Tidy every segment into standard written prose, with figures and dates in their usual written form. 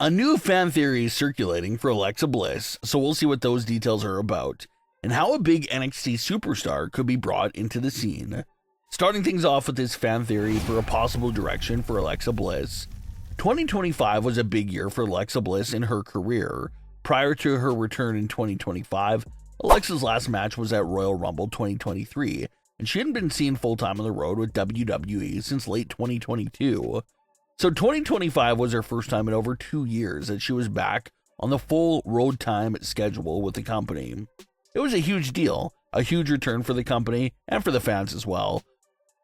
A new fan theory is circulating for Alexa Bliss, so we'll see what those details are about, and how a big NXT superstar could be brought into the scene. Starting things off with this fan theory for a possible direction for Alexa Bliss. 2025 was a big year for Alexa Bliss in her career. Prior to her return in 2025, Alexa's last match was at Royal Rumble 2023, and she hadn't been seen full-time on the road with WWE since late 2022. So 2025 was her first time in over 2 years that she was back on the full road time schedule with the company. It was a huge deal, a huge return for the company and for the fans as well.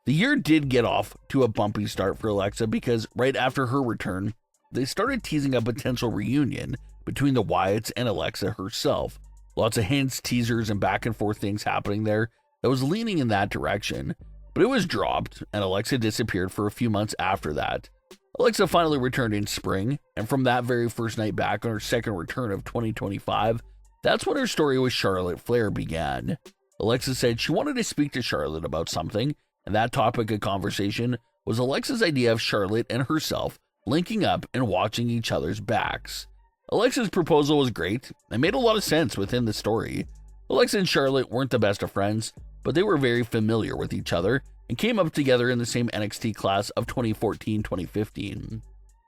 The year did get off to a bumpy start for Alexa because right after her return, they started teasing a potential reunion between the Wyatts and Alexa herself. Lots of hints, teasers, and back and forth things happening there that was leaning in that direction, but it was dropped and Alexa disappeared for a few months after that. Alexa finally returned in spring, and from that very first night back on her second return of 2025, that's when her story with Charlotte Flair began. Alexa said she wanted to speak to Charlotte about something, and that topic of conversation was Alexa's idea of Charlotte and herself linking up and watching each other's backs. Alexa's proposal was great and made a lot of sense within the story. Alexa and Charlotte weren't the best of friends, but they were very familiar with each other and came up together in the same NXT class of 2014-2015.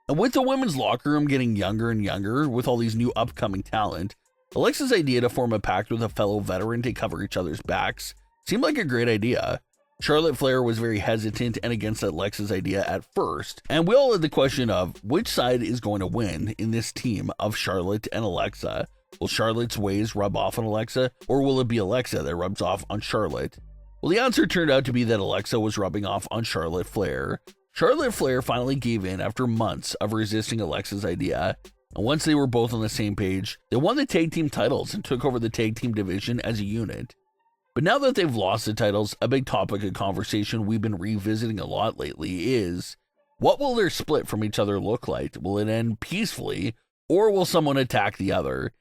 And with the women's locker room getting younger and younger with all these new upcoming talent, Alexa's idea to form a pact with a fellow veteran to cover each other's backs seemed like a great idea. Charlotte Flair was very hesitant and against Alexa's idea at first, and we all had the question of which side is going to win in this team of Charlotte and Alexa. Will Charlotte's ways rub off on Alexa, or will it be Alexa that rubs off on Charlotte? Well, the answer turned out to be that Alexa was rubbing off on Charlotte Flair. Charlotte Flair finally gave in after months of resisting Alexa's idea, and once they were both on the same page, they won the tag team titles and took over the tag team division as a unit. But now that they've lost the titles, a big topic of conversation we've been revisiting a lot lately is, what will their split from each other look like? Will it end peacefully, or will someone attack the other?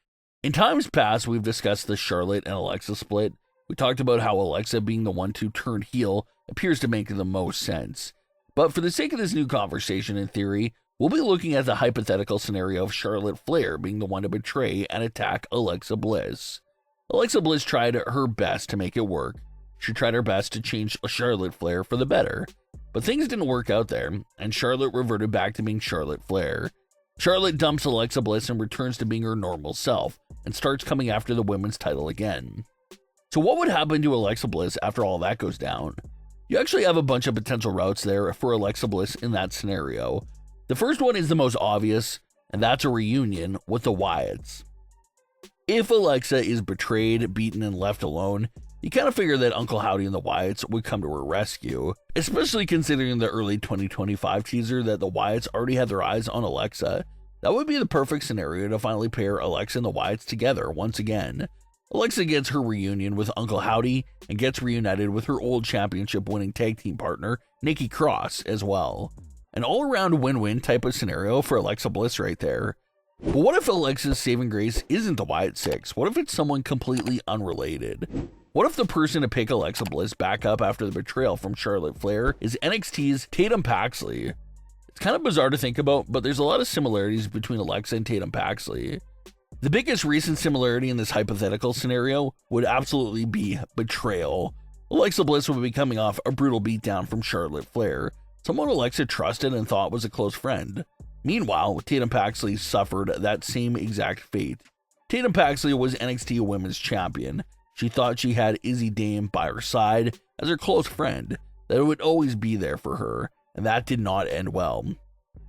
In times past, we've discussed the Charlotte and Alexa split. We talked about how Alexa being the one to turn heel appears to make the most sense. But for the sake of this new conversation and theory, we'll be looking at the hypothetical scenario of Charlotte Flair being the one to betray and attack Alexa Bliss. Alexa Bliss tried her best to make it work. She tried her best to change Charlotte Flair for the better. But things didn't work out there, and Charlotte reverted back to being Charlotte Flair. Charlotte dumps Alexa Bliss and returns to being her normal self, and starts coming after the women's title again. So what would happen to Alexa Bliss after all that goes down? You actually have a bunch of potential routes there for Alexa Bliss in that scenario. The first one is the most obvious, and that's a reunion with the Wyatts. If Alexa is betrayed, beaten, and left alone, you kind of figure that Uncle Howdy and the Wyatts would come to her rescue, especially considering the early 2025 teaser that the Wyatts already had their eyes on Alexa. That would be the perfect scenario to finally pair Alexa and the Wyatts together once again. Alexa gets her reunion with Uncle Howdy and gets reunited with her old championship-winning tag team partner, Nikki Cross, as well. An all-around win-win type of scenario for Alexa Bliss right there. But what if Alexa's saving grace isn't the Wyatt Six? What if it's someone completely unrelated? What if the person to pick Alexa Bliss back up after the betrayal from Charlotte Flair is NXT's Tatum Paxley? It's kind of bizarre to think about, but there's a lot of similarities between Alexa and Tatum Paxley. The biggest recent similarity in this hypothetical scenario would absolutely be Betrayal. Alexa Bliss would be coming off a brutal beatdown from Charlotte Flair, someone Alexa trusted and thought was a close friend. Meanwhile, Tatum Paxley suffered that same exact fate. Tatum Paxley was NXT Women's Champion. She thought she had Izzy Dame by her side as her close friend, that it would always be there for her, and that did not end well.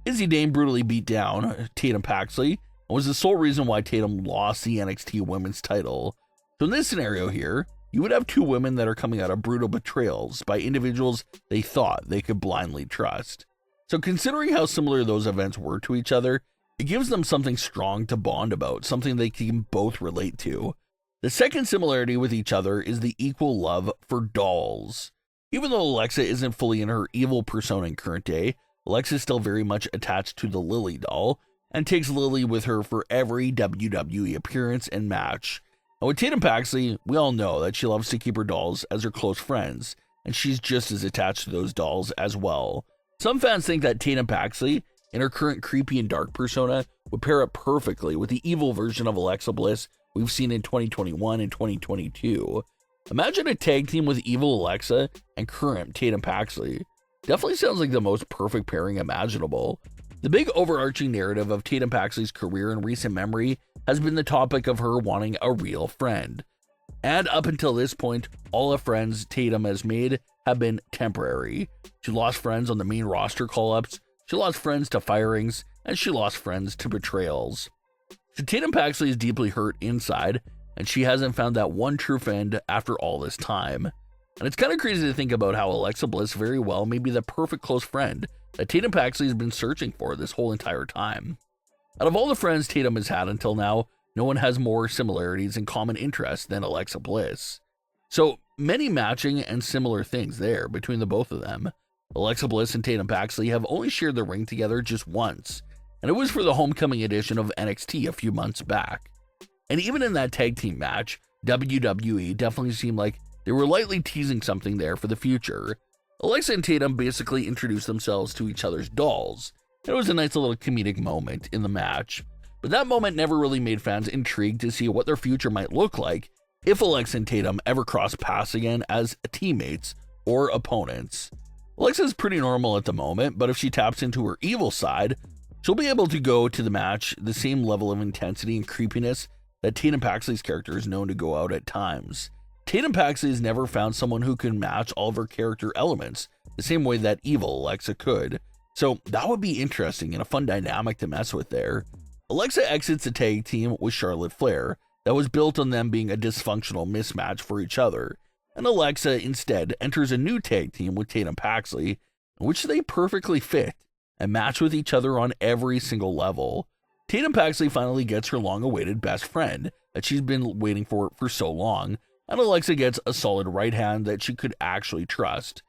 Izzy Dame brutally beat down Tatum Paxley and was the sole reason why Tatum lost the NXT Women's title. So in this scenario here, you would have two women that are coming out of brutal betrayals by individuals they thought they could blindly trust. So considering how similar those events were to each other, it gives them something strong to bond about, something they can both relate to. The second similarity with each other is the equal love for dolls. Even though Alexa isn't fully in her evil persona in current day, Alexa is still very much attached to the Lily doll, and takes Lily with her for every WWE appearance and match. And with Tatum Paxley, we all know that she loves to keep her dolls as her close friends, and she's just as attached to those dolls as well. Some fans think that Tatum Paxley in her current creepy and dark persona would pair up perfectly with the evil version of Alexa Bliss we've seen in 2021 and 2022. Imagine a tag team with evil Alexa and current Tatum Paxley. Definitely sounds like the most perfect pairing imaginable. The big overarching narrative of Tatum Paxley's career in recent memory has been the topic of her wanting a real friend. And up until this point, all the friends Tatum has made have been temporary. She lost friends on the main roster call-ups, she lost friends to firings, and she lost friends to betrayals. So Tatum Paxley is deeply hurt inside, and she hasn't found that one true friend after all this time. And it's kind of crazy to think about how Alexa Bliss very well may be the perfect close friend that Tatum Paxley has been searching for this whole entire time. Out of all the friends Tatum has had until now, no one has more similarities and common interests than Alexa Bliss. So many matching and similar things there between the both of them. Alexa Bliss and Tatum Paxley have only shared the ring together just once, and it was for the homecoming edition of NXT a few months back. And even in that tag team match, WWE definitely seemed like they were lightly teasing something there for the future. Alexa and Tatum basically introduced themselves to each other's dolls. It was a nice little comedic moment in the match, but that moment never really made fans intrigued to see what their future might look like if Alexa and Tatum ever cross paths again as teammates or opponents. Alexa's pretty normal at the moment, but if she taps into her evil side, she'll be able to go to the match the same level of intensity and creepiness that Tatum Paxley's character is known to go out at times. Tatum Paxley has never found someone who can match all of her character elements the same way that evil Alexa could, so that would be interesting and a fun dynamic to mess with there. Alexa exits a tag team with Charlotte Flair that was built on them being a dysfunctional mismatch for each other, and Alexa instead enters a new tag team with Tatum Paxley, in which they perfectly fit and match with each other on every single level. Tatum Paxley finally gets her long-awaited best friend that she's been waiting for so long, and Alexa gets a solid right hand that she could actually trust.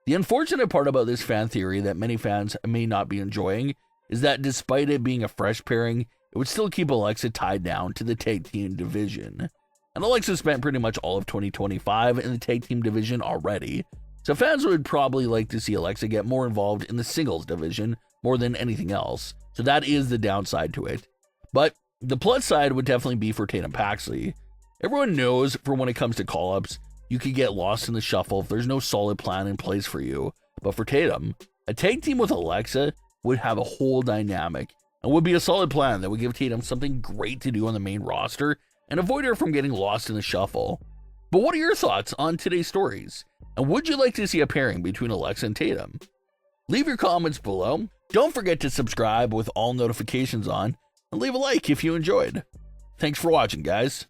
The unfortunate part about this fan theory that many fans may not be enjoying is that despite it being a fresh pairing, it would still keep Alexa tied down to the tag team division. And Alexa spent pretty much all of 2025 in the tag team division already, so fans would probably like to see Alexa get more involved in the singles division more than anything else. So that is the downside to it. But the plus side would definitely be for Tatum Paxley. Everyone knows for when it comes to call-ups, you could get lost in the shuffle if there's no solid plan in place for you. But for Tatum, a tag team with Alexa would have a whole dynamic and would be a solid plan that would give Tatum something great to do on the main roster and avoid her from getting lost in the shuffle. But what are your thoughts on today's stories? And would you like to see a pairing between Alexa and Tatum? Leave your comments below. Don't forget to subscribe with all notifications on, and leave a like if you enjoyed. Thanks for watching, guys.